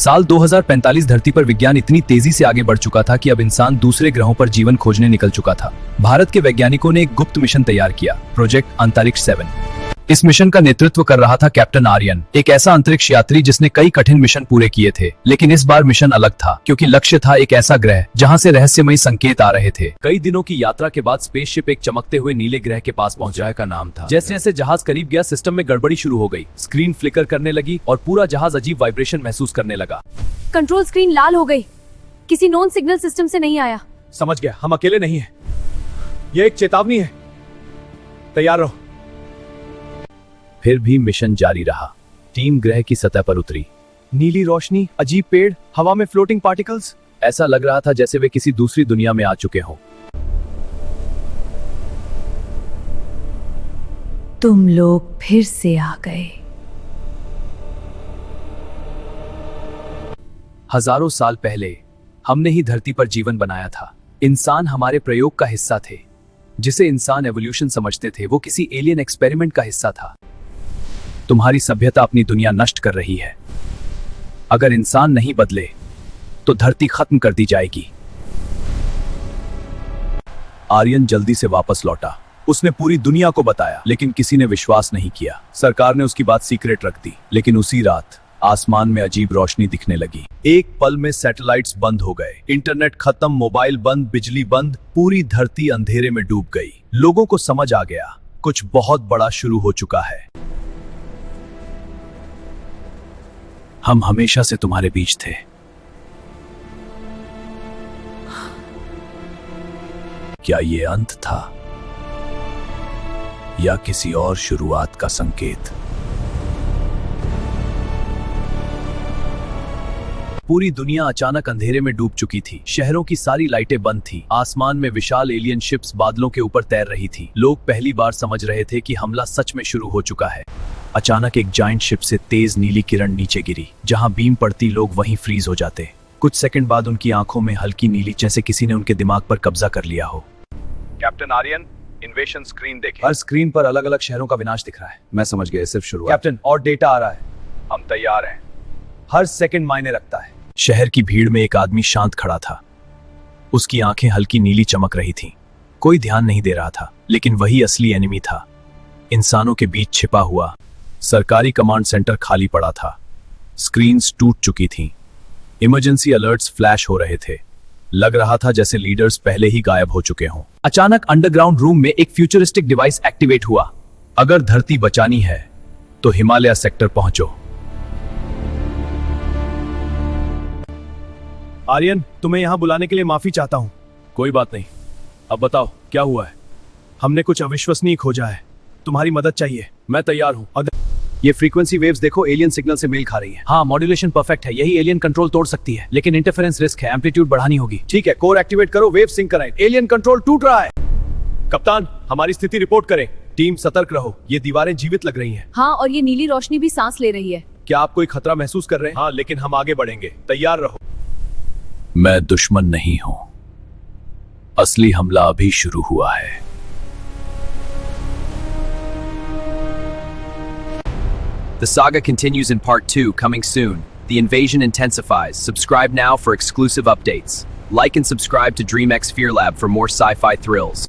साल 2045 धरती पर विज्ञान इतनी तेजी से आगे बढ़ चुका था कि अब इंसान दूसरे ग्रहों पर जीवन खोजने निकल चुका था। भारत के वैज्ञानिकों ने एक गुप्त मिशन तैयार किया, प्रोजेक्ट अंतरिक्ष 7। इस मिशन का नेतृत्व कर रहा था कैप्टन आर्यन, एक ऐसा अंतरिक्ष यात्री जिसने कई कठिन मिशन पूरे किए थे। लेकिन इस बार मिशन अलग था, क्योंकि लक्ष्य था एक ऐसा ग्रह जहां से रहस्यमयी संकेत आ रहे थे। कई दिनों की यात्रा के बाद स्पेसशिप एक चमकते हुए नीले ग्रह के पास पहुंचा का नाम था। जैसे जैसे जहाज करीब गया, सिस्टम में गड़बड़ी शुरू हो गई। स्क्रीन फ्लिकर करने लगी और पूरा जहाज अजीब वाइब्रेशन महसूस करने लगा। कंट्रोल स्क्रीन लाल हो गई, किसी नॉन सिग्नल सिस्टम से नहीं आया। समझ गया, हम अकेले नहीं हैं। यह एक चेतावनी है, तैयार रहो। फिर भी मिशन जारी रहा। टीम ग्रह की सतह पर उतरी। नीली रोशनी, अजीब पेड़, हवा में फ्लोटिंग पार्टिकल्स। ऐसा लग रहा था जैसे वे किसी दूसरी दुनिया में आ चुके हों। तुम लोग फिर से आ गए। हजारों साल पहले हमने ही धरती पर जीवन बनाया था। इंसान हमारे प्रयोग का हिस्सा थे। जिसे इंसान एवोल्यूशन समझते थे, वो किसी एलियन एक्सपेरिमेंट का हिस्सा था। तुम्हारी सभ्यता अपनी दुनिया नष्ट कर रही है। अगर इंसान नहीं बदले तो धरती खत्म कर दी जाएगी। आर्यन जल्दी से वापस लौटा। उसने पूरी दुनिया को बताया, लेकिन किसी ने विश्वास नहीं किया। सरकार ने उसकी बात सीक्रेट रख दी। लेकिन उसी रात आसमान में अजीब रोशनी दिखने लगी। एक पल में सैटेलाइट्स बंद हो गए, इंटरनेट खत्म, मोबाइल बंद, बिजली बंद, पूरी धरती अंधेरे में डूब गई। लोगों को समझ आ गया, कुछ बहुत बड़ा शुरू हो चुका है। हम हमेशा से तुम्हारे बीच थे। क्या ये अंत था या किसी और शुरुआत का संकेत? पूरी दुनिया अचानक अंधेरे में डूब चुकी थी। शहरों की सारी लाइटें बंद थी। आसमान में विशाल एलियन शिप्स बादलों के ऊपर तैर रही थी। लोग पहली बार समझ रहे थे कि हमला सच में शुरू हो चुका है। अचानक एक जायंट शिप से तेज नीली किरण नीचे गिरी। जहां बीम पड़ती, लोग वहीं फ्रीज हो जाते। कुछ सेकंड बाद उनकी आंखों में हल्की नीली, जैसे किसी ने उनके दिमाग पर कब्जा कर लिया हो। कैप्टन आर्यन, इन्वेशन स्क्रीन देखें। हर स्क्रीन पर अलग अलग शहरों का विनाश दिख रहा है। मैं समझ गया, सिर्फ शुरुआत। कैप्टन, और डेटा आ रहा है। हम तैयार हैं। हर सेकंड मायने रखता है। शहर की भीड़ में एक आदमी शांत खड़ा था। उसकी आंखें हल्की नीली चमक रही थीं। कोई ध्यान नहीं दे रहा था, लेकिन वही असली एनिमी था। इंसानों के बीच छिपा हुआ। सरकारी कमांड सेंटर खाली पड़ा था। स्क्रीन्स टूट चुकी थीं। इमरजेंसी अलर्ट्स फ्लैश हो रहे थे। लग रहा था जैसे लीडर्स पहले ही गायब हो चुके हों। अचानक अंडरग्राउंड रूम में एक फ्यूचरिस्टिक डिवाइस एक्टिवेट हुआ। अगर धरती बचानी है तो हिमालय सेक्टर पहुंचो। आर्यन, तुम्हें यहां बुलाने के लिए माफी चाहता हूं। कोई बात नहीं, अब बताओ क्या हुआ है? हमने कुछ अविश्वसनीय खोजा है। तुम्हारी मदद चाहिए। मैं तैयार हूं। अगर ये फ्रीक्वेंसी वेव्स देखो, एलियन सिग्नल से मेल खा रही है। हाँ, मॉड्यूलेशन परफेक्ट है। यही एलियन कंट्रोल तोड़ सकती है, लेकिन इंटरफेरेंस रिस्क है। एम्पलीट्यूड बढ़ानी होगी। ठीक है, कोर एक्टिवेट करो, वेव सिंक कराएं। एलियन कंट्रोल टूट रहा है। कप्तान, हमारी स्थिति रिपोर्ट करें। टीम सतर्क रहो, ये दीवारें जीवित लग रही हैं। हाँ, और ये नीली रोशनी भी सांस ले रही है। क्या आप कोई खतरा महसूस कर रहे हैं? हाँ, लेकिन हम आगे बढ़ेंगे। तैयार रहो। मैं दुश्मन नहीं हूं। असली हमला अभी शुरू हुआ है। The saga continues in part 2, coming soon. The invasion intensifies. Subscribe now for exclusive updates. Like and subscribe to DreamX Fear Lab for more sci-fi thrills.